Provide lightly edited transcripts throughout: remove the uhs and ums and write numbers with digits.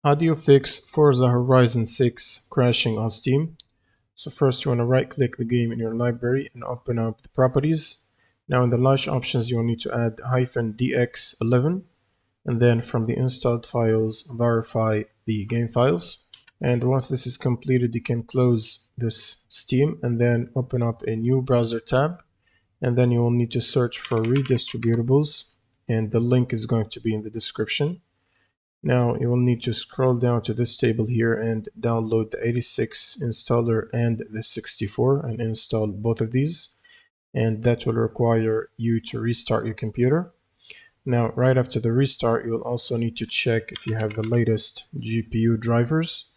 How do you fix Forza Horizon 6 crashing on Steam? So first you want to right click the game in your library and open up the properties. Now in the launch options you will need to add -dx11 and then from the installed files verify the game files. And once this is completed you can close this Steam and then open up a new browser tab, and then you will need to search for redistributables, and the link is going to be in the description. Now you will need to scroll down to this table here and download the 86 installer and the 64 and install both of these, and that will require you to restart your computer. Now right after the restart you will also need to check if you have the latest GPU drivers,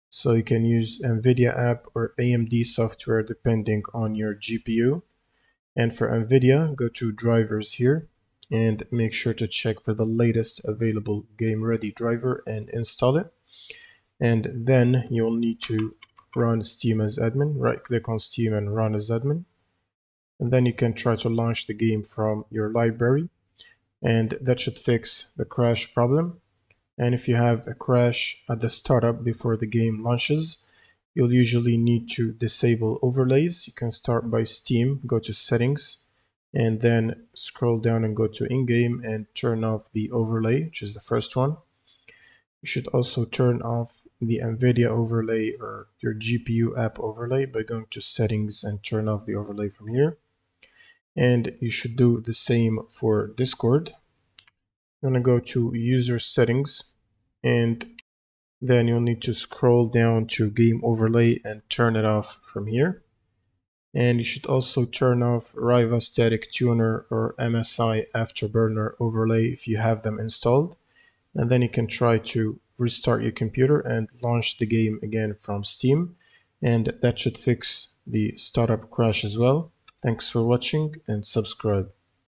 so you can use NVIDIA app or AMD software depending on your GPU. And for NVIDIA, go to drivers here and make sure to check for the latest available game ready driver and install it. And then you'll need to run Steam as admin. Right click on Steam and run as admin. And then you can try to launch the game from your library, and that should fix the crash problem. And if you have a crash at the startup before the game launches, you'll usually need to disable overlays. You can start by Steam, go to settings, and then scroll down and go to in-game and turn off the overlay, which is the first one. You should also turn off the NVIDIA overlay or your GPU app overlay by going to settings and turn off the overlay from here. And you should do the same for Discord. I'm going to go to user settings, and then you'll need to scroll down to game overlay and turn it off from here. And you should also turn off Riva Static Tuner or MSI Afterburner overlay if you have them installed. And then you can try to restart your computer and launch the game again from Steam. And that should fix the startup crash as well. Thanks for watching and subscribe.